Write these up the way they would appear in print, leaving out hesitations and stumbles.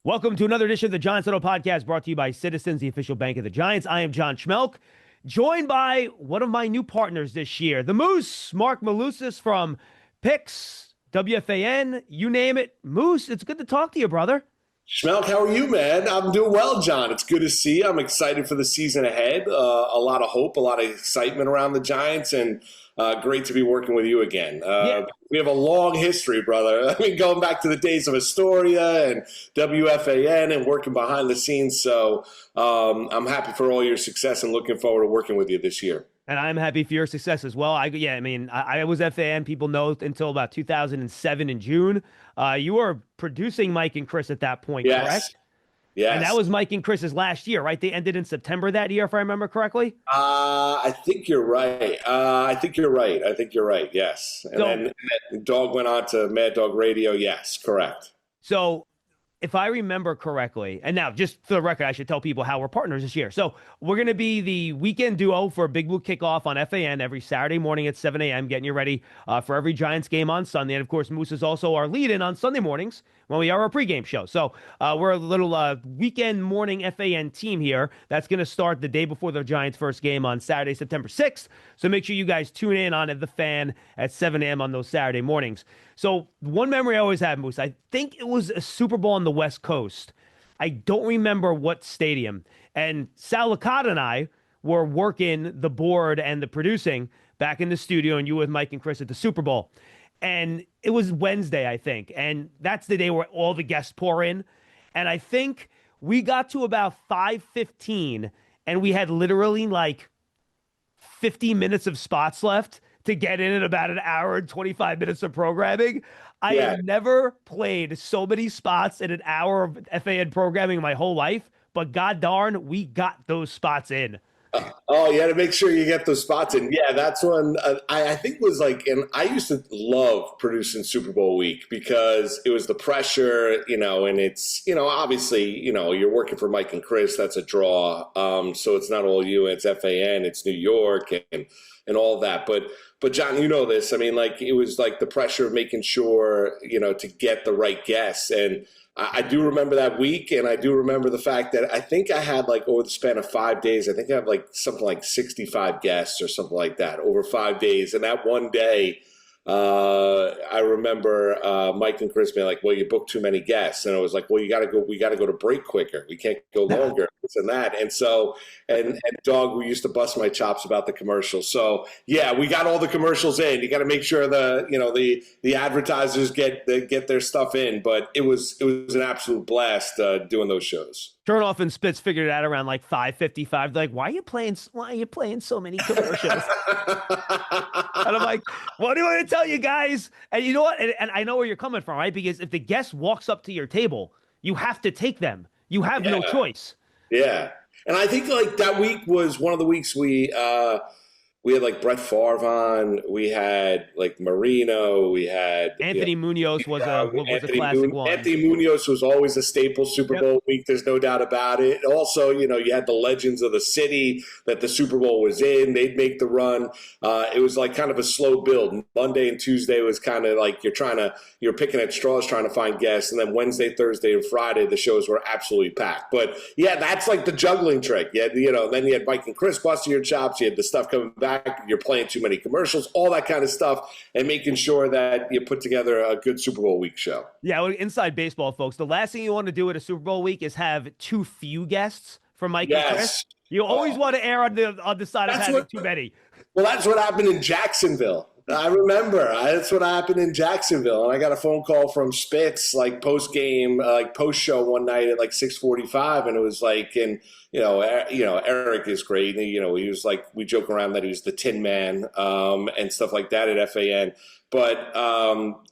Welcome to another edition of the Giants Huddle podcast brought to you by Citizens, the official bank of the Giants. I am John Schmeelk, joined by one of my new partners this year, the Moose, Marc Malusis from Picks, WFAN, you name it. Moose, it's good to talk to you, brother. Schmeelk, how are you, man? I'm doing well, John. It's good to see you. I'm excited for the season ahead. A lot of hope, a lot of excitement around the Giants, and great to be working with you again. We have a long history, brother. I mean, going back to the days of Astoria and WFAN and working behind the scenes. So I'm happy for all your success and looking forward to working with you this year. And I'm happy for your success as well. I was FAN, people know, until about 2007 in June. You were producing Mike and Chris at that point, correct? Yes. And that was Mike and Chris's last year, right? They ended in September that year, if I remember correctly. I think you're right. Yes. And then Dog went on to Mad Dog Radio. Yes, correct. So if I remember correctly, and now just for the record, I should tell people how we're partners this year. So we're going to be the weekend duo for Big Blue Kickoff on FAN every Saturday morning at 7 a.m., getting you ready for every Giants game on Sunday. And, of course, Moose is also our lead-in on Sunday mornings when we are our pregame show. So we're a little weekend morning FAN team here that's going to start the day before the Giants' first game on Saturday, September 6th. So make sure you guys tune in on The Fan at 7 a.m. on those Saturday mornings. So one memory I always had, Moose, I think it was a Super Bowl on the West Coast. I don't remember what stadium. And Sal Licata and I were working the board and the producing back in the studio, and you with Mike and Chris at the Super Bowl. And it was Wednesday, I think. And that's the day where all the guests pour in. And I think we got to about 5:15, and we had literally like 50 minutes of spots left to get in about an hour and 25 minutes of programming. I have never played so many spots in an hour of FAN programming in my whole life, but god darn, we got those spots in. Oh, you had to make sure you get those spots in. Yeah, that's when I think was like, and I used to love producing Super Bowl week because it was the pressure, and it's, obviously, you're working for Mike and Chris, that's a draw. So it's not all you, it's FAN, it's New York and all that. But John, you know this. I mean, like, it was like the pressure of making sure, to get the right guests. And I do remember that week, and I do remember the fact that I think I had, like, over the span of 5 days, I think I had like something like 65 guests or something like that over 5 days. And that one day, I remember Mike and Chris being like, well, you booked too many guests. And I was like, well, we got to go to break quicker. We can't go longer, this and that. And so, and Dog, we used to bust my chops about the commercials. So yeah, we got all the commercials in. You got to make sure the advertisers get their stuff in, but it was an absolute blast doing those shows. Turnoff and Spitz figured it out around like 5:55. Like, why are you playing so many commercials? And I'm like, what do I want to tell you guys? And you know what? And I know where you're coming from, right? Because if the guest walks up to your table, you have to take them. You have no choice. Yeah. And I think like that week was one of the weeks we had like Brett Favre on. We had like Marino. We had Anthony Munoz was a classic one. Anthony Munoz was always a staple Super Bowl week. There's no doubt about it. Also, you had the legends of the city that the Super Bowl was in. They'd make the run. It was like kind of a slow build. Monday and Tuesday was kind of like you're picking at straws trying to find guests, and then Wednesday, Thursday, and Friday the shows were absolutely packed. But yeah, that's like the juggling trick. Then you had Mike and Chris busting your chops. You had the stuff coming back. You're playing too many commercials, all that kind of stuff, and making sure that you put together a good Super Bowl week show. Yeah, well, inside baseball, folks, the last thing you want to do at a Super Bowl week is have too few guests for Mike and Chris. You always want to err on the side of having too many. Well, that's what happened in Jacksonville. I remember that's what happened in Jacksonville, and I got a phone call from Spitz like post game, like post show one night at like 6:45, and it was like, and Eric is great. And, he was like, we joke around that he was the Tin Man and stuff like that at FAN. But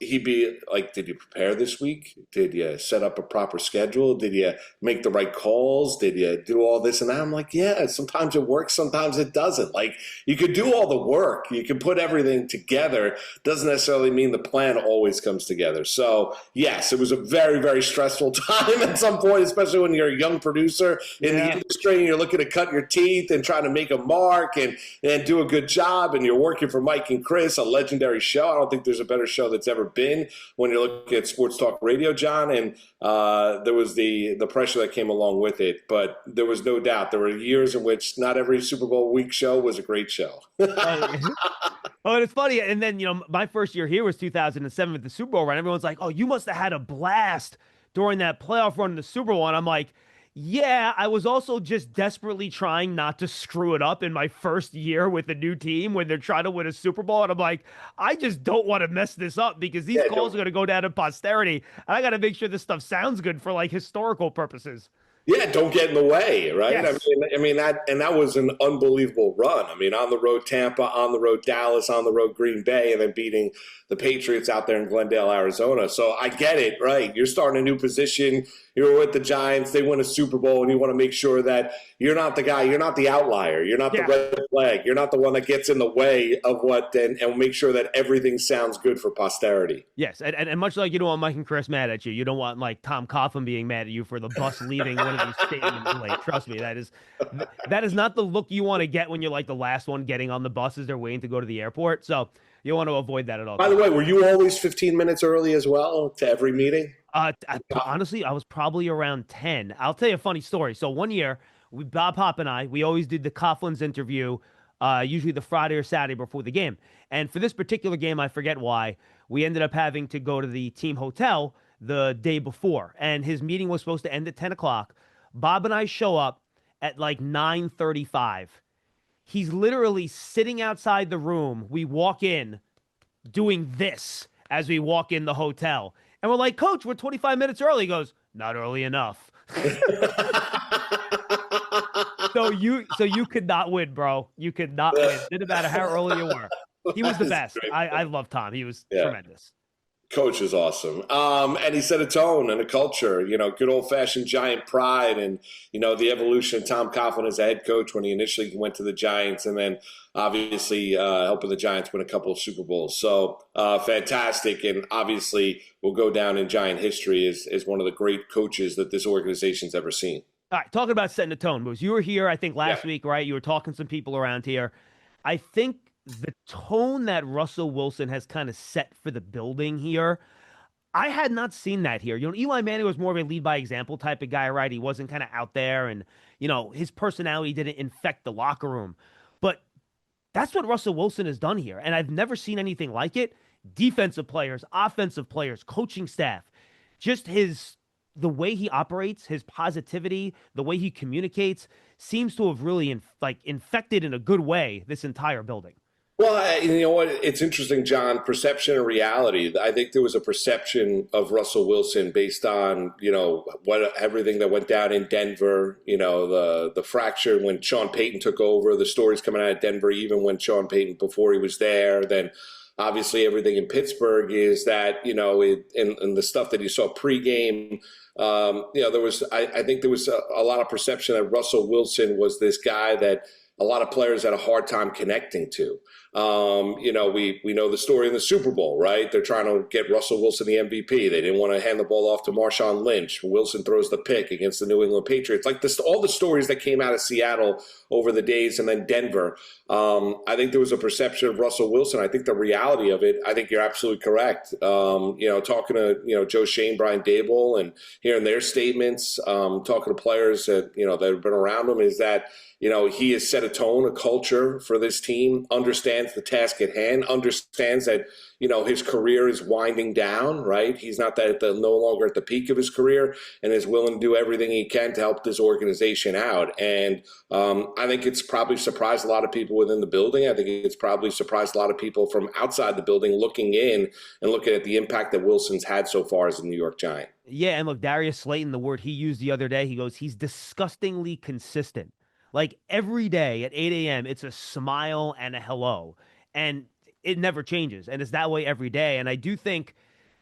he'd be like, did you prepare this week? Did you set up a proper schedule? Did you make the right calls? Did you do all this and that? I'm like, yeah, sometimes it works, sometimes it doesn't. Like, you could do all the work. You can put everything together. Doesn't necessarily mean the plan always comes together. So, yes, it was a very, very stressful time at some point, especially when you're a young producer in the industry and you're looking to cut your teeth and trying to make a mark and do a good job. And you're working for Mike and Chris, a legendary show. I don't don't think there's a better show that's ever been when you're looking at sports talk radio, John. And there was the pressure that came along with it. But there was no doubt there were years in which not every Super Bowl week show was a great show. Oh, and it's funny. And then, my first year here was 2007 with the Super Bowl run. Everyone's like, oh, you must have had a blast during that playoff run in the Super Bowl. And I'm like, yeah, I was also just desperately trying not to screw it up in my first year with the new team when they're trying to win a Super Bowl. And I'm like, I just don't want to mess this up because these calls are going to go down in posterity. And I got to make sure this stuff sounds good for like historical purposes. Yeah, don't get in the way, right? Yes. I mean that was an unbelievable run. I mean, on the road Tampa, on the road Dallas, on the road Green Bay, and then beating the Patriots out there in Glendale, Arizona. So I get it, right? You're starting a new position. You're with the Giants. They win a Super Bowl, and you want to make sure that you're not the guy. You're not the outlier. You're not the red flag. You're not the one that gets in the way of what, and make sure that everything sounds good for posterity. Yes, and much like you don't want Mike and Chris mad at you, you don't want like Tom Coughlin being mad at you for the bus leaving one of these stadiums late. Trust me, that is not the look you want to get when you're like the last one getting on the bus as they're waiting to go to the airport. So you want to avoid that at all. By the way, were you always 15 minutes early as well to every meeting? Honestly, I was probably around 10. I'll tell you a funny story. So one year, Bob Hop and we always did the Coughlin's interview, usually the Friday or Saturday before the game. And for this particular game, I forget why, we ended up having to go to the team hotel the day before. And his meeting was supposed to end at 10 o'clock. Bob and I show up at like 9:35. He's literally sitting outside the room. We walk in doing this as we walk in the hotel. And we're like, Coach, we're 25 minutes early. He goes, not early enough. So you could not win, bro. You could not win. Didn't matter how early you were. He was the best. I love Tom. He was tremendous. Coach is awesome. And he set a tone and a culture, good old-fashioned Giant pride and, the evolution of Tom Coughlin as a head coach when he initially went to the Giants and then obviously helping the Giants win a couple of Super Bowls. So fantastic, and obviously will go down in Giant history as one of the great coaches that this organization's ever seen. All right, talking about setting the tone, Moose. You were here, I think, last week, right? You were talking to some people around here. I think the tone that Russell Wilson has kind of set for the building here, I had not seen that here. Eli Manning was more of a lead by example type of guy, right? He wasn't kind of out there, and his personality didn't infect the locker room. But that's what Russell Wilson has done here, and I've never seen anything like it. Defensive players, offensive players, coaching staff, just the way he operates, his positivity, the way he communicates seems to have really infected in a good way this entire building. Well, you know what? It's interesting, John, perception and reality. I think there was a perception of Russell Wilson based on, everything that went down in Denver, the fracture when Sean Payton took over, the stories coming out of Denver, even when Sean Payton, before he was there, then obviously everything in Pittsburgh is that, and the stuff that you saw pregame, I think there was a lot of perception that Russell Wilson was this guy that a lot of players had a hard time connecting to. We know the story in the Super Bowl, right? They're trying to get Russell Wilson the MVP. They didn't want to hand the ball off to Marshawn Lynch. Wilson throws the pick against the New England Patriots. Like this, all the stories that came out of Seattle over the days and then Denver. I think there was a perception of Russell Wilson. I think the reality of it, I think you're absolutely correct. Talking to, Joe Shane, Brian Dable, and hearing their statements, talking to players that, that have been around him is that, he has set a tone, a culture for this team, understands the task at hand, understands that, his career is winding down, right? He's not no longer at the peak of his career and is willing to do everything he can to help this organization out. And I think it's probably surprised a lot of people within the building. I think it's probably surprised a lot of people from outside the building looking in and looking at the impact that Wilson's had so far as a New York Giant. Yeah, and look, Darius Slayton, the word he used the other day, he goes, he's disgustingly consistent. Like every day at 8 a.m., it's a smile and a hello. And it never changes. And it's that way every day. And I do think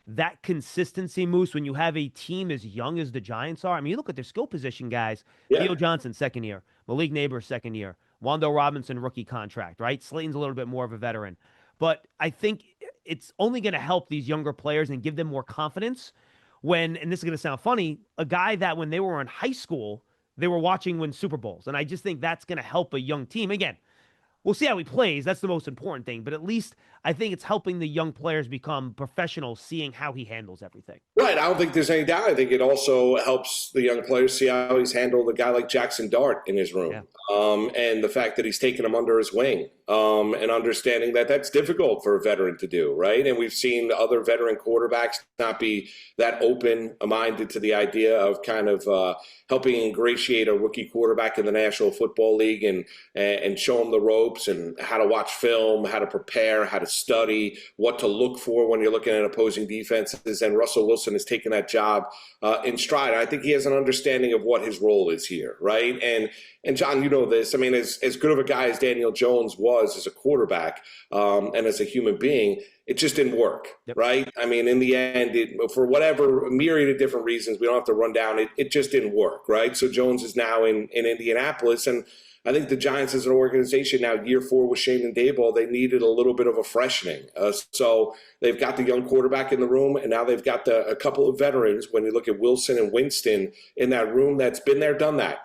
that consistency, Moose, when you have a team as young as the Giants are, I mean, you look at their skill position guys. Yeah. Theo Johnson, second year. Malik Nabers, second year. Wando Robinson, rookie contract, right? Slayton's a little bit more of a veteran. But I think it's only going to help these younger players and give them more confidence when, and this is going to sound funny, a guy that when they were in high school, they were watching win Super Bowls. And I just think that's going to help a young team. Again, We'll see how he plays. That's the most important thing. But at least I think it's helping the young players become professional, seeing how he handles everything. Right. I don't think there's any doubt. I think it also helps the young players see how he's handled a guy like Jackson Dart in his room. Yeah. And the fact that he's taken him under his wing, and understanding that that's difficult for a veteran to do, right? And we've seen other veteran quarterbacks not be that open-minded to the idea of kind of helping ingratiate a rookie quarterback in the National Football League and show him the ropes and how to watch film, how to prepare, how to study, what to look for when you're looking at opposing defenses. And Russell Wilson has taken that job in stride. I think he has an understanding of what his role is here, right? And John, you know this. I mean, as good of a guy as Daniel Jones was as a quarterback and as a human being, it just didn't work, right? I mean, in the end, for whatever myriad of different reasons, we don't have to run down, it just didn't work, right? So Jones is now in Indianapolis, and I think the Giants as an organization now, year 4 with Shane and Daboll, they needed a little bit of a freshening. So they've got the young quarterback in the room, and now they've got a couple of veterans. When you look at Wilson and Winston in that room, that's been there, done that.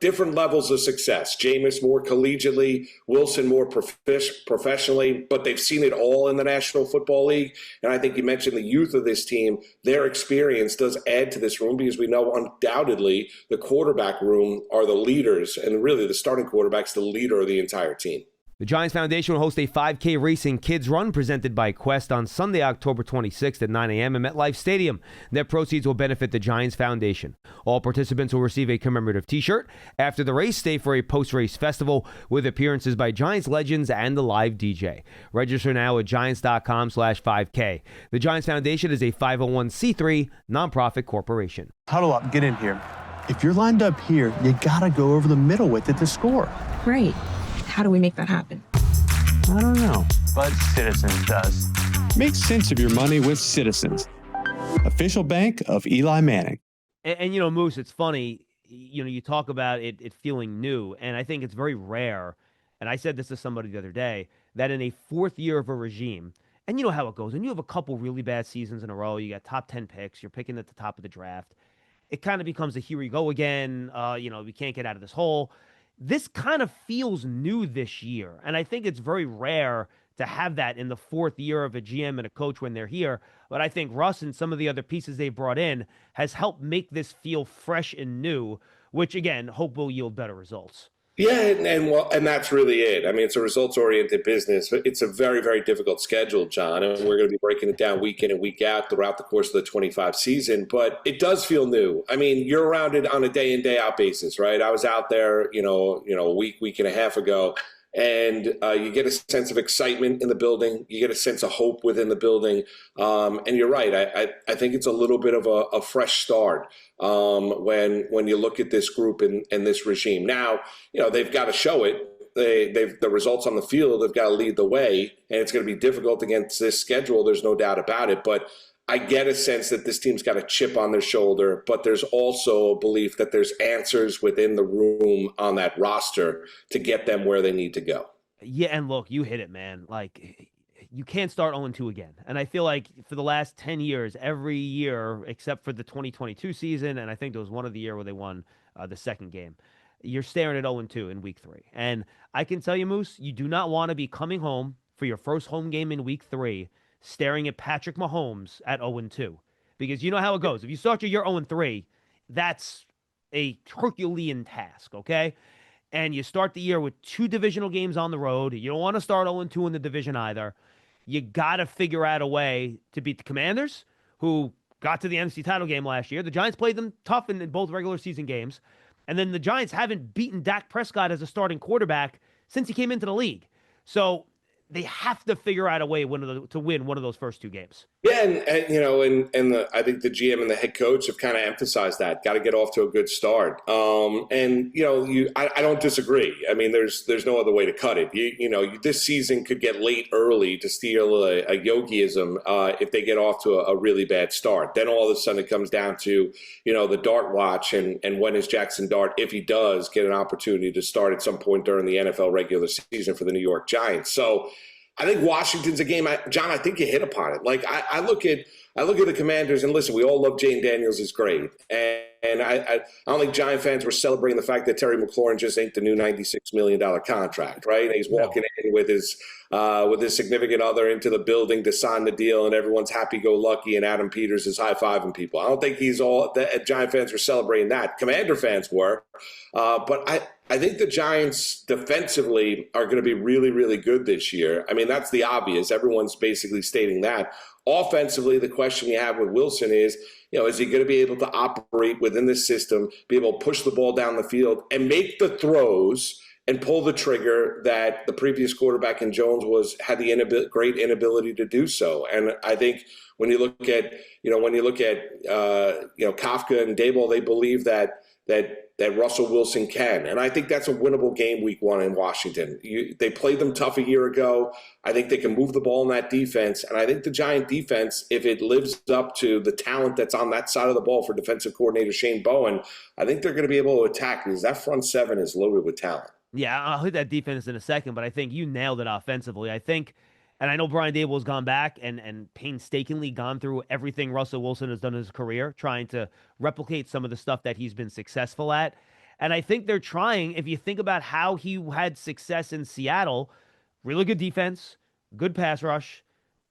Different levels of success. Jameis more collegiately, Wilson more professionally, but they've seen it all in the National Football League. And I think you mentioned the youth of this team. Their experience does add to this room because we know undoubtedly the quarterback room are the leaders, and really the starting quarterback's the leader of the entire team. The Giants Foundation will host a 5K racing kids run presented by Quest on Sunday, October 26th at 9 a.m. at MetLife Stadium. Net proceeds will benefit the Giants Foundation. All participants will receive a commemorative t-shirt. After the race, stay for a post-race festival with appearances by Giants legends and a live DJ. Register now at giants.com/5K. The Giants Foundation is a 501c3 nonprofit corporation. Huddle up, get in here. If you're lined up here, you gotta go over the middle with it to score. Right. How do we make that happen? I don't know. But Citizens does. Make sense of your money with Citizens. Official bank of Eli Manning. And Moose, it's funny, you talk about it feeling new, and I think it's very rare, and I said this to somebody the other day, that in a 4th year of a regime, and you know how it goes, when you have a couple really bad seasons in a row, you got top 10 picks, you're picking at the top of the draft, it kind of becomes a here we go again, we can't get out of this hole. This kind of feels new this year, and I think it's very rare to have that in the 4th year of a GM and a coach when they're here. But I think Russ and some of the other pieces they brought in has helped make this feel fresh and new, which, again, hope will yield better results. Yeah, and that's really it. I mean, it's a results-oriented business. It's a very, very difficult schedule, John, and we're going to be breaking it down week in and week out throughout the course of the 25 season. But it does feel new. I mean, you're around it on a day-in, day-out basis, right? I was out there, a week and a half ago, and you get a sense of excitement in the building. You get a sense of hope within the building. And you're right. I think it's a little bit of a fresh start when you look at this group and this regime. Now, they've got to show it. The results on the field have got to lead the way, and it's going to be difficult against this schedule. There's no doubt about it. But I get a sense that this team's got a chip on their shoulder, but there's also a belief that there's answers within the room on that roster to get them where they need to go. Yeah, and look, you hit it, man. Like, you can't start 0-2 again. And I feel like for the last 10 years, every year, except for the 2022 season, and I think there was one of the year where they won the second game, you're staring at 0-2 in week 3. And I can tell you, Moose, you do not want to be coming home for your first home game in week 3 staring at Patrick Mahomes at 0-2. Because you know how it goes. If you start your year 0-3, that's a Herculean task, okay? And you start the year with 2 divisional games on the road. You don't want to start 0-2 in the division either. You got to figure out a way to beat the Commanders, who got to the NFC title game last year. The Giants played them tough in both regular season games. And then the Giants haven't beaten Dak Prescott as a starting quarterback since he came into the league. So they have to figure out a way to win one of those first 2 games. Yeah, I think the GM and the head coach have kind of emphasized that. Got to get off to a good start. I don't disagree. I mean, there's no other way to cut it. This season could get late early to steal a Yogiism if they get off to a really bad start. Then all of a sudden it comes down to the Dart watch and when is Jackson Dart, if he does get an opportunity to start at some point during the NFL regular season for the New York Giants. So I think Washington's a game, John, I think you hit upon it. Like, I look at I look at the Commanders, and listen, we all love Jane Daniels is great. And I don't think Giant fans were celebrating the fact that Terry McLaurin just ain't the new $96 million contract, right? And he's walking in with his significant other into the building to sign the deal, and everyone's happy-go-lucky, and Adam Peters is high-fiving people. I don't think Giant fans were celebrating that. Commander fans were. But I think the Giants defensively are going to be really, really good this year. I mean, that's the obvious. Everyone's basically stating that. Offensively, the question you have with Wilson is, is he going to be able to operate within the system, be able to push the ball down the field and make the throws and pull the trigger that the previous quarterback in Jones had the great inability to do so. And I think when you look at Kafka and Daboll, they believe that Russell Wilson can. And I think that's a winnable game week 1 in Washington. They played them tough a year ago. I think they can move the ball in that defense. And I think the Giant defense, if it lives up to the talent that's on that side of the ball for defensive coordinator Shane Bowen, I think they're going to be able to attack because that front seven is loaded with talent. Yeah, I'll hit that defense in a second, but I think you nailed it offensively. I think, and I know Brian Daboll has gone back and painstakingly gone through everything Russell Wilson has done in his career, trying to replicate some of the stuff that he's been successful at. And I think they're trying, if you think about how he had success in Seattle, really good defense, good pass rush,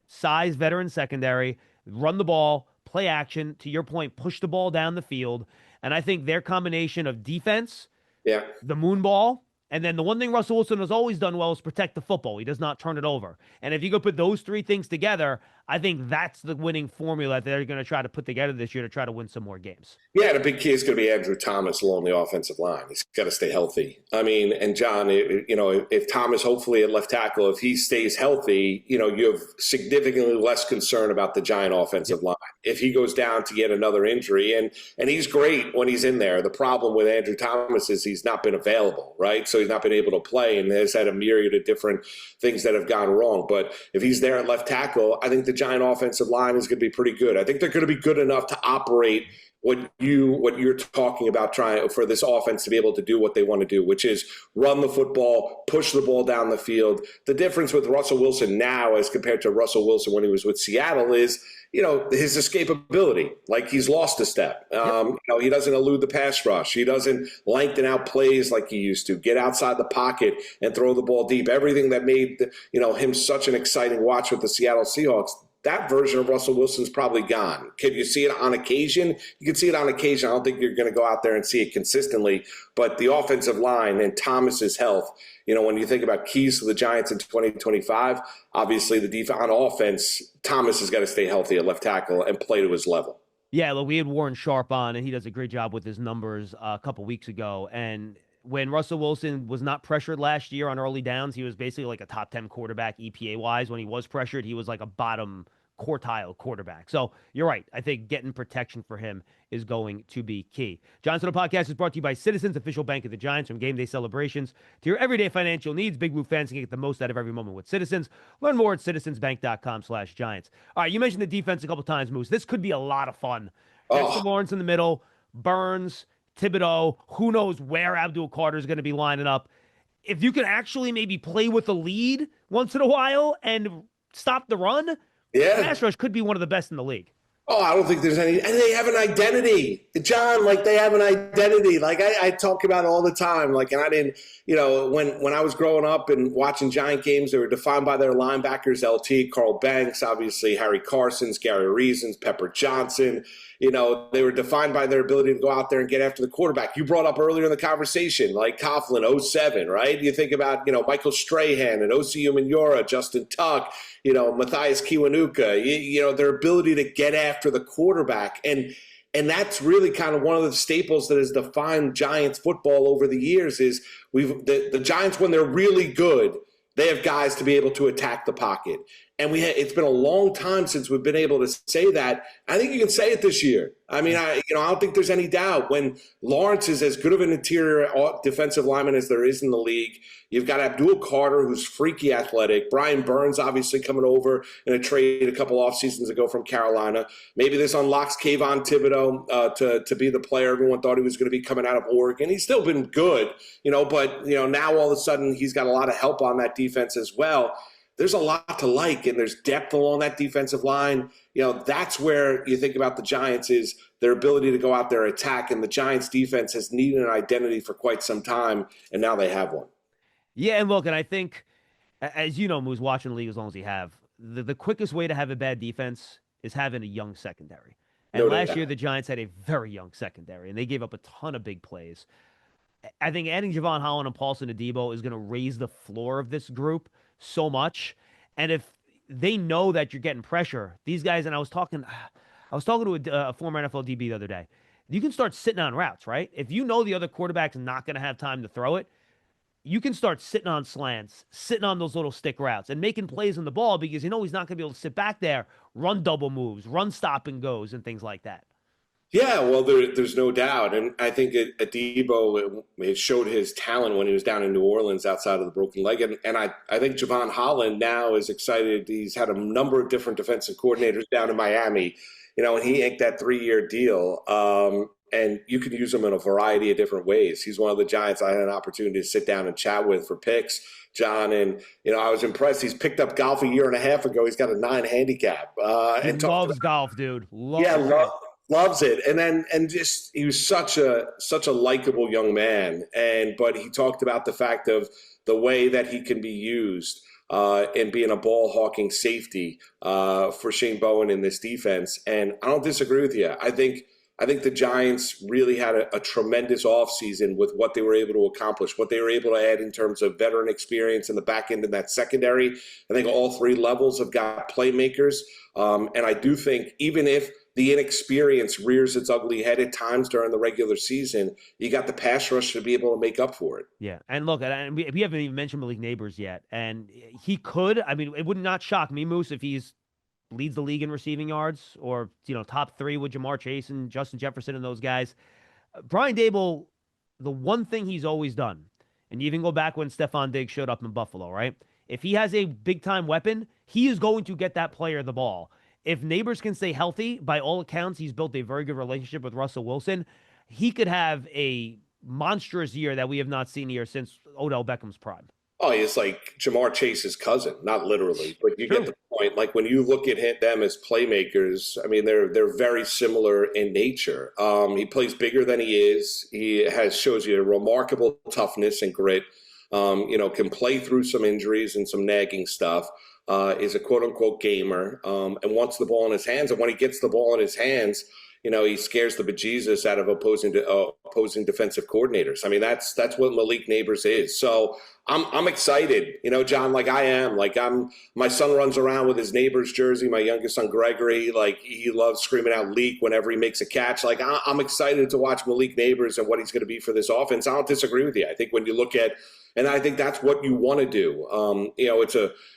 size, veteran secondary, run the ball, play action, to your point, push the ball down the field. And I think their combination of defense, the moon ball, and then the one thing Russell Wilson has always done well is protect the football. He does not turn it over. And if you go put those three things together, I think that's the winning formula that they're going to try to put together this year to try to win some more games. Yeah, the big key is going to be Andrew Thomas along the offensive line. He's got to stay healthy. I mean, and John, if Thomas, hopefully at left tackle, if he stays healthy, you have significantly less concern about the Giant offensive line. If he goes down to get another injury, and he's great when he's in there. The problem with Andrew Thomas is he's not been available, right? So he's not been able to play, and has had a myriad of different things that have gone wrong. But if he's there at left tackle, I think the Giant offensive line is going to be pretty good. I think they're going to be good enough to operate what you're talking about, trying for this offense to be able to do what they want to do, which is run the football, push the ball down the field. The difference with Russell Wilson now as compared to Russell Wilson when he was with Seattle is, his escapability. Like, he's lost a step. He doesn't elude the pass rush. He doesn't lengthen out plays like he used to, get outside the pocket and throw the ball deep. Everything that made, him such an exciting watch with the Seattle Seahawks, that version of Russell Wilson's probably gone. Can you see it on occasion? You can see it on occasion. I don't think you're going to go out there and see it consistently. But the offensive line and Thomas's health, when you think about keys to the Giants in 2025, obviously the defense on offense, Thomas has got to stay healthy at left tackle and play to his level. Yeah, look, we had Warren Sharp on, and he does a great job with his numbers a couple weeks ago. And when Russell Wilson was not pressured last year on early downs, he was basically like a top 10 quarterback EPA-wise. When he was pressured, he was like a bottom quartile quarterback. So you're right. I think getting protection for him is going to be key. Giants Huddle Podcast is brought to you by Citizens, official bank of the Giants. From game day celebrations to your everyday financial needs, Big Blue fans can get the most out of every moment with Citizens. Learn more at citizensbank.com/Giants. All right, you mentioned the defense a couple times, Moose. This could be a lot of fun. Dexter Lawrence in the middle, Burns, Thibodeau, who knows where Abdul Carter is going to be lining up. If you can actually maybe play with a lead once in a while and stop the run, pass rush could be one of the best in the league. Oh, I don't think there's any – and they have an identity. John, they have an identity. I talk about it all the time. And I didn't – when I was growing up and watching Giant games, they were defined by their linebackers, LT, Carl Banks, obviously Harry Carsons, Gary Reasons, Pepper Johnson. They were defined by their ability to go out there and get after the quarterback. You brought up earlier in the conversation, like Coughlin, 07, right? You think about, Michael Strahan and Osi Umenyiora, Justin Tuck, Matthias Kiwanuka, their ability to get after the quarterback. And that's really kind of one of the staples that has defined Giants football over the years is the Giants, when they're really good, they have guys to be able to attack the pocket. And it's been a long time since we've been able to say that. I think you can say it this year. I mean, I don't think there's any doubt. When Lawrence is as good of an interior defensive lineman as there is in the league, you've got Abdul Carter, who's freaky athletic. Brian Burns, obviously coming over in a trade a couple off seasons ago from Carolina. Maybe this unlocks Kayvon Thibodeau to be the player everyone thought he was going to be coming out of Oregon. He's still been good, but now all of a sudden he's got a lot of help on that defense as well. there's a lot to like, and there's depth along that defensive line. That's where you think about the Giants is their ability to go out there and attack, and the Giants defense has needed an identity for quite some time, and now they have one. Yeah, and look, and I think, as you know, Moose, watching the league as long as you have, the quickest way to have a bad defense is having a young secondary. And last year, the Giants had a very young secondary, and they gave up a ton of big plays. I think adding Javon Holland and Paulson Adebo is going to raise the floor of this group so much. And if they know that you're getting pressure, these guys, and I was talking to a former NFL DB the other day, you can start sitting on routes, right? If you know the other quarterback's not going to have time to throw it, you can start sitting on slants, sitting on those little stick routes, and making plays on the ball because you know he's not going to be able to sit back there, run double moves, run stop and goes, and things like that. Yeah, well, there's no doubt. And I think Adebo showed his talent when he was down in New Orleans outside of the broken leg. And I think Javon Holland now is excited. He's had a number of different defensive coordinators down in Miami, and he inked that 3-year deal. And you can use him in a variety of different ways. He's one of the Giants I had an opportunity to sit down and chat with for picks, John. And, I was impressed. He's picked up golf a year and a half ago. He's got a 9 handicap. He loves golf, dude. Loves it. And just he was such a likable young man. But he talked about the fact of the way that he can be used in being a ball hawking safety for Shane Bowen in this defense. And I don't disagree with you. I think the Giants really had a tremendous offseason with what they were able to accomplish, what they were able to add in terms of veteran experience in the back end of that secondary. I think all 3 levels have got playmakers. And I do think even if the inexperience rears its ugly head at times during the regular season, you got the pass rush to be able to make up for it. Yeah, and look, and we haven't even mentioned Malik Nabers yet. And he could, it would not shock me, Moose, if he's leads the league in receiving yards or, top 3 with Jamar Chase and Justin Jefferson and those guys. Brian Daboll, the one thing he's always done, and you even go back when Stephon Diggs showed up in Buffalo, right? If he has a big-time weapon, he is going to get that player the ball. If Nabers can stay healthy, by all accounts, he's built a very good relationship with Russell Wilson. He could have a monstrous year that we have not seen here since Odell Beckham's prime. Oh, it's like Jamar Chase's cousin, not literally, but you get the point. Like when you look at them as playmakers, they're very similar in nature. He plays bigger than he is. He shows you a remarkable toughness and grit. Can play through some injuries and some nagging stuff. Is a quote unquote gamer, and wants the ball in his hands. And when he gets the ball in his hands, he scares the bejesus out of opposing defensive coordinators. That's what Malik Nabers is. So I'm excited, John, like I am. My son runs around with his Nabers jersey, my youngest son, Gregory. He loves screaming out leak whenever he makes a catch. I'm excited to watch Malik Nabers and what he's going to be for this offense. I don't disagree with you. I think when you look at, and I think that's what you want to do.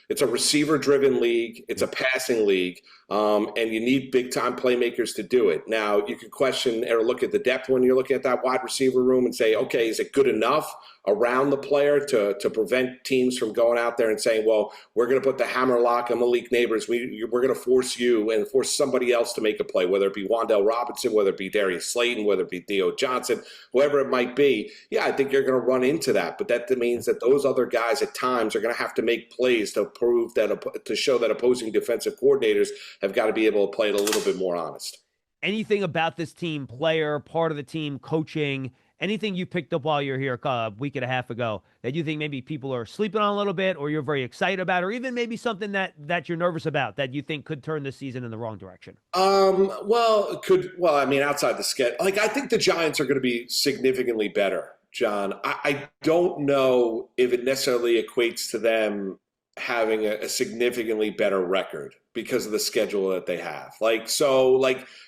It's a receiver-driven league. It's a passing league, and you need big-time playmakers to do it. Now, you can question or look at the depth when you're looking at that wide receiver room and say, okay, is it good enough around the player to prevent teams from going out there and saying, well, we're going to put the hammer lock on Malik Nabers. We're going to force you and force somebody else to make a play, whether it be Wan'Dale Robinson, whether it be Darius Slayton, whether it be Theo Johnson, whoever it might be. Yeah, I think you're going to run into that. But that means that those other guys at times are going to have to make plays to prove that, to show that opposing defensive coordinators have got to be able to play it a little bit more honest. Anything about this team, player, part of the team, coaching, anything you picked up while you're here a week and a half ago that you think maybe people are sleeping on a little bit or you're very excited about, or even maybe something that you're nervous about that you think could turn this season in the wrong direction? Outside the schedule, I think the Giants are going to be significantly better, John. I don't know if it necessarily equates to them having a significantly better record because of the schedule that they have.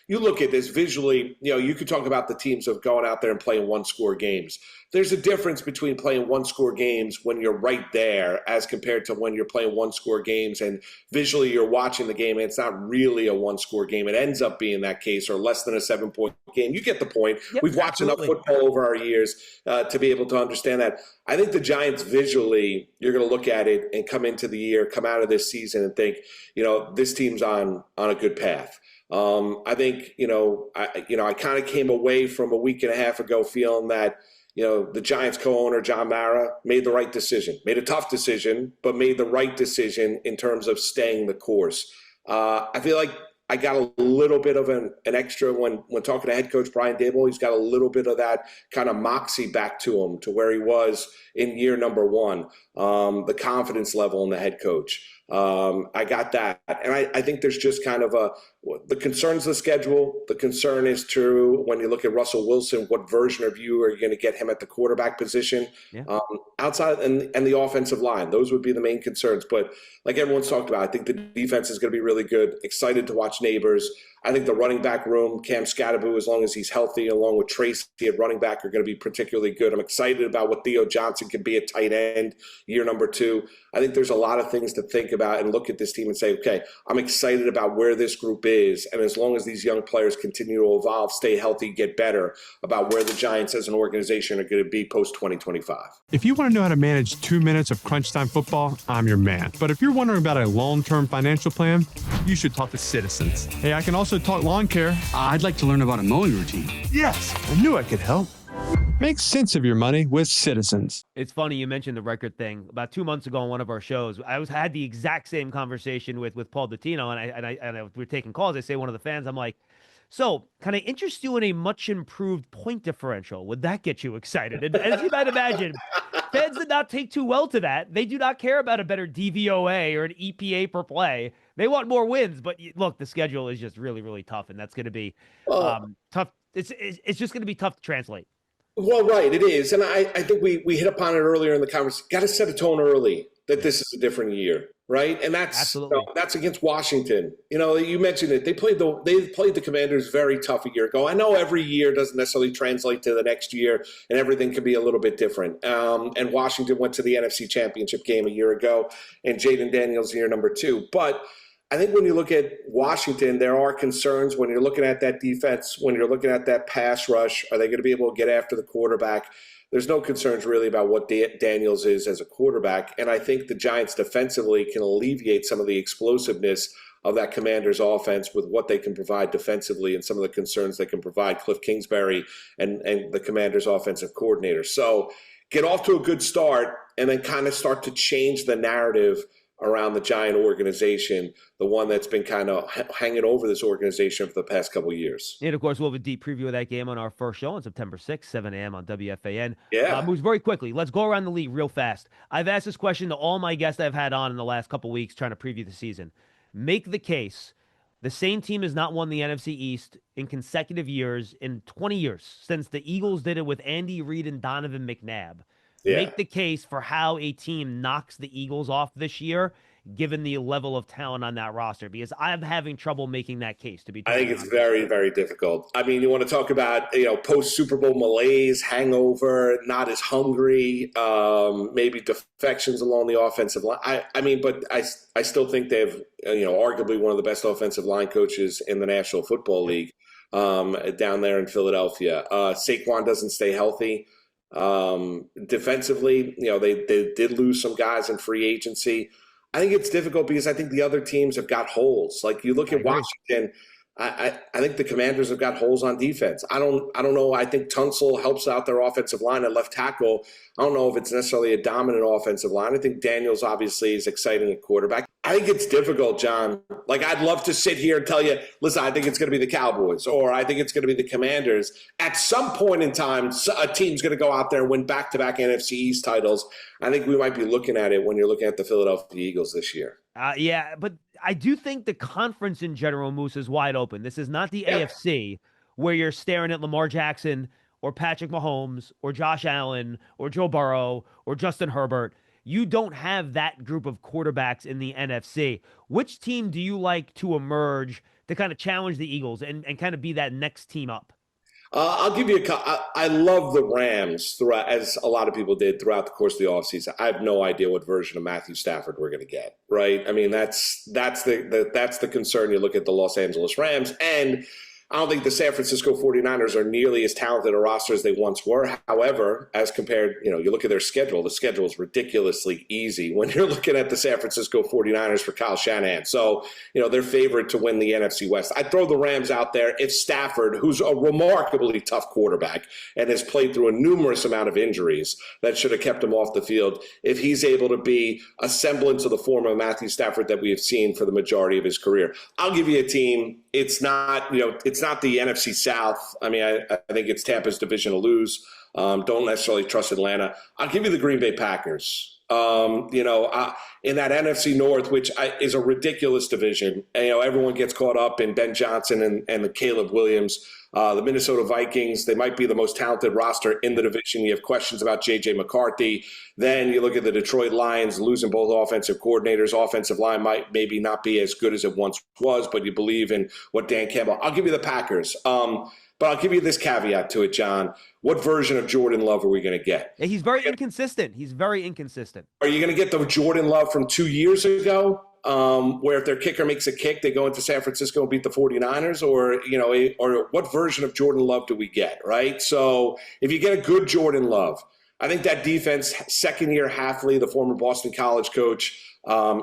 You look at this visually, you could talk about the teams of going out there and playing 1-score games. There's a difference between playing 1-score games when you're right there as compared to when you're playing 1-score games and visually you're watching the game and it's not really a 1-score game. It ends up being that case or less than a 7-point game. You get the point. Yep, we've watched enough football over our years to be able to understand that. I think the Giants visually, you're going to look at it and come into the year, come out of this season and think, this team's on a good path. I think, I kind of came away from a week and a half ago feeling that, The Giants co-owner, John Mara, made the right decision, made a tough decision, but made the right decision in terms of staying the course. I feel like I got a little bit of an extra when talking to head coach Brian Daboll. He's got a little bit of that kind of moxie back to him, to where he was in year number one, the confidence level in the head coach. I got that. And I think there's just kind of the concern's the schedule. The concern is true when you look at Russell Wilson, what version of you are you going to get him at the quarterback position? Yeah. Outside and the offensive line. Those would be the main concerns. But like everyone's talked about, I think the defense is going to be really good. Excited to watch Nabers. I think the running back room, Cam Scatterbu, as long as he's healthy, along with Tracy at running back, are going to be particularly good. I'm excited about what Theo Johnson can be at tight end year number 2. I think there's a lot of things to think about and look at this team and say, okay, I'm excited about where this group is. And as long as these young players continue to evolve, stay healthy, get better, about where the Giants as an organization are going to be post-2025. If you want to know how to manage 2 minutes of crunch time football, I'm your man. But if you're wondering about a long-term financial plan, you should talk to Citizens. Hey, I can also talk lawn care. I'd like to learn about a mowing routine. Yes, I knew I could help. Make sense of your money with Citizens. It's funny you mentioned the record thing. About 2 months ago on one of our shows, I had the exact same conversation with Paul Dottino, and we were taking calls. I say one of the fans, I'm like, so can I interest you in a much improved point differential? Would that get you excited? And as you might imagine, fans did not take too well to that. They do not care about a better DVOA or an EPA per play. They want more wins. But look, the schedule is just really, really tough, and that's going to be tough. It's just going to be tough to translate. Well, right, it is. And I think we hit upon it earlier in the conversation. Got to set a tone early that this is a different year, right? And that's that's against Washington. You mentioned it. They played the Commanders very tough a year ago. I know every year doesn't necessarily translate to the next year, and everything can be a little bit different. And Washington went to the NFC Championship game a year ago, and Jaden Daniels year number 2. But I think when you look at Washington, there are concerns when you're looking at that defense, when you're looking at that pass rush. Are they going to be able to get after the quarterback? There's no concerns really about what Daniels is as a quarterback. And I think the Giants defensively can alleviate some of the explosiveness of that Commanders offense with what they can provide defensively and some of the concerns they can provide Cliff Kingsbury and the Commanders offensive coordinator. So get off to a good start and then kind of start to change the narrative around the Giant organization, the one that's been kind of hanging over this organization for the past couple of years. And, of course, we'll have a deep preview of that game on our first show on September 6th, 7 a.m. on WFAN. Yeah. Moves very quickly. Let's go around the league real fast. I've asked this question to all my guests I've had on in the last couple of weeks trying to preview the season. Make the case. The same team has not won the NFC East in consecutive years in 20 years, since the Eagles did it with Andy Reid and Donovan McNabb. Yeah. Make the case for how a team knocks the Eagles off this year, given the level of talent on that roster, because I'm having trouble making that case, to be I think it's very, very difficult. I mean, you want to talk about, post-Super Bowl malaise, hangover, not as hungry, maybe defections along the offensive line. But I still think they have, arguably one of the best offensive line coaches in the National Football League down there in Philadelphia. Saquon doesn't stay healthy. Defensively, they did lose some guys in free agency. I think it's difficult because I think the other teams have got holes. Like you look at Washington, I think the Commanders have got holes on defense. I don't know. I think Tunsil helps out their offensive line at left tackle. I don't know if it's necessarily a dominant offensive line. I think Daniels obviously is exciting at quarterback. I think it's difficult, John. Like I'd love to sit here and tell you, listen, I think it's going to be the Cowboys or I think it's going to be the Commanders. At some point in time, a team's going to go out there and win back-to-back NFC East titles. I think we might be looking at it when you're looking at the Philadelphia Eagles this year. Yeah, but I do think the conference in general, Moose, is wide open. This is not the AFC where you're staring at Lamar Jackson or Patrick Mahomes or Josh Allen or Joe Burrow or Justin Herbert. You don't have that group of quarterbacks in the NFC. Which team do you like to emerge to kind of challenge the Eagles and kind of be that next team up? I'll give you I love the Rams, throughout, as a lot of people did throughout the course of the offseason. I have no idea what version of Matthew Stafford we're going to get, right? I mean, that's the concern. You look at the Los Angeles Rams, and I don't think the San Francisco 49ers are nearly as talented a roster as they once were. However, as compared, you look at their schedule, the schedule is ridiculously easy when you're looking at the San Francisco 49ers for Kyle Shanahan. So, they're favored to win the NFC West. I'd throw the Rams out there. If Stafford, who's a remarkably tough quarterback and has played through a numerous amount of injuries that should have kept him off the field, if he's able to be a semblance of the form of Matthew Stafford that we have seen for the majority of his career, I'll give you a team. It's not the NFC South. I mean, I think it's Tampa's division to lose. Don't necessarily trust Atlanta. I'll give you the Green Bay Packers. In that NFC North, which is a ridiculous division. And, everyone gets caught up in Ben Johnson and the Caleb Williams. The Minnesota Vikings, they might be the most talented roster in the division. You have questions about J.J. McCarthy. Then you look at the Detroit Lions losing both offensive coordinators. Offensive line might maybe not be as good as it once was, but you believe in what Dan Campbell. I'll give you the Packers. But I'll give you this caveat to it, John. What version of Jordan Love are we going to get? Yeah, he's very inconsistent. Are you going to get the Jordan Love from 2 years ago? Where if their kicker makes a kick, they go into San Francisco and beat the 49ers, or what version of Jordan Love do we get, right? So if you get a good Jordan Love, I think that defense, second-year Hafley, the former Boston College coach,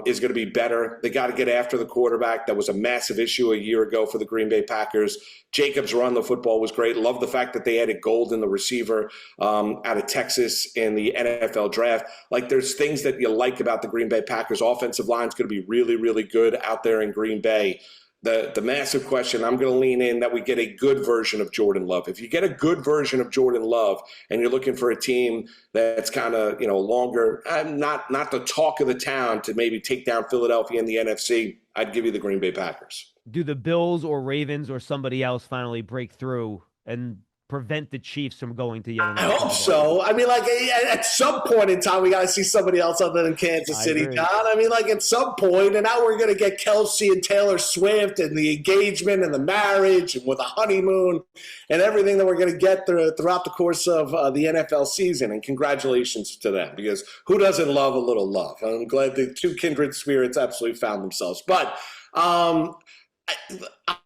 is going to be better. They got to get after the quarterback. That was a massive issue a year ago for the Green Bay Packers. Jacobs run the football was great. Love the fact that they added Golden, the receiver, out of Texas in the NFL draft. Like, there's things that you like about the Green Bay Packers. Offensive line's going to be really, really good out there in Green Bay. The massive question, I'm going to lean in that we get a good version of Jordan Love. If you get a good version of Jordan Love and you're looking for a team that's kind of, longer, not the talk of the town to maybe take down Philadelphia in the NFC, I'd give you the Green Bay Packers. Do the Bills or Ravens or somebody else finally break through and prevent the Chiefs from going to yet another? I hope so. I mean, at some point in time, we got to see somebody else other than Kansas City, John. I mean, at some point, and now we're going to get Kelsey and Taylor Swift and the engagement and the marriage and with a honeymoon and everything that we're going to get throughout the course of the NFL season. And congratulations to them, because who doesn't love a little love? I'm glad the two kindred spirits absolutely found themselves. But I'll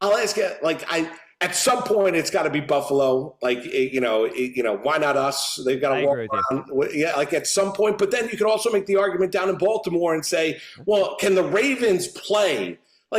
ask you, at some point, it's got to be Buffalo. Why not us? They've got to walk around. Yeah, at some point. But then you could also make the argument down in Baltimore and say, well, can the Ravens play?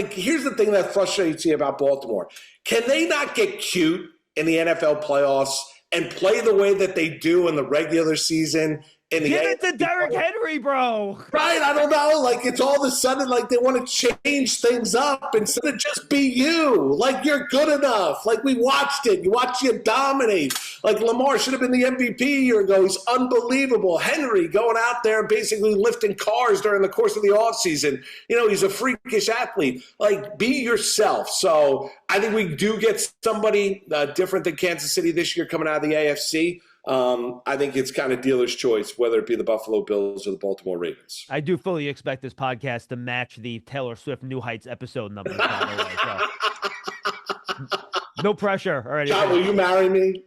Here's the thing that frustrates you about Baltimore. Can they not get cute in the NFL playoffs and play the way that they do in the regular season? Give it to Derrick Henry, bro. Right? I don't know. It's all of a sudden they want to change things up instead of just be you. You're good enough. We watched it. You watched you dominate. Lamar should have been the MVP a year ago. He's unbelievable. Henry going out there basically lifting cars during the course of the offseason. He's a freakish athlete. Be yourself. So I think we do get somebody different than Kansas City this year coming out of the AFC. I think it's kind of dealer's choice, whether it be the Buffalo Bills or the Baltimore Ravens. I do fully expect this podcast to match the Taylor Swift New Heights episode numbers. By the way, so. No pressure or anything. John, will you marry me?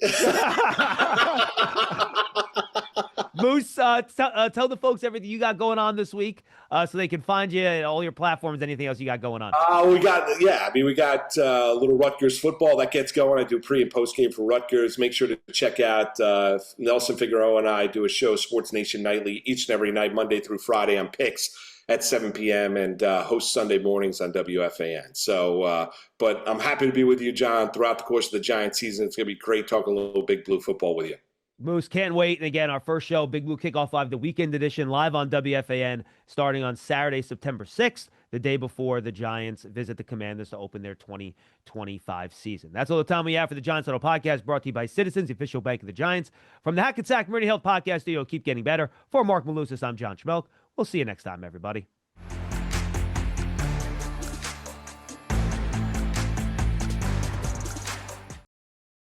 Moose, tell the folks everything you got going on this week so they can find you at all your platforms, anything else you got going on. We got a little Rutgers football that gets going. I do pre and post game for Rutgers. Make sure to check out Nelson Figueroa and I do a show, Sports Nation Nightly, each and every night, Monday through Friday on Picks at 7 p.m. and host Sunday mornings on WFAN. So, but I'm happy to be with you, John, throughout the course of the Giants season. It's going to be great talking a little Big Blue football with you. Moose, can't wait. And again, our first show, Big Blue Kickoff Live, the weekend edition, live on WFAN, starting on Saturday, September 6th, the day before the Giants visit the Commanders to open their 2025 season. That's all the time we have for the Giants Huddle podcast, brought to you by Citizens, the official bank of the Giants. From the Hackensack Meridian Health Podcast Studio, keep getting better. For Marc Malusis, I'm John Schmeelk. We'll see you next time, everybody.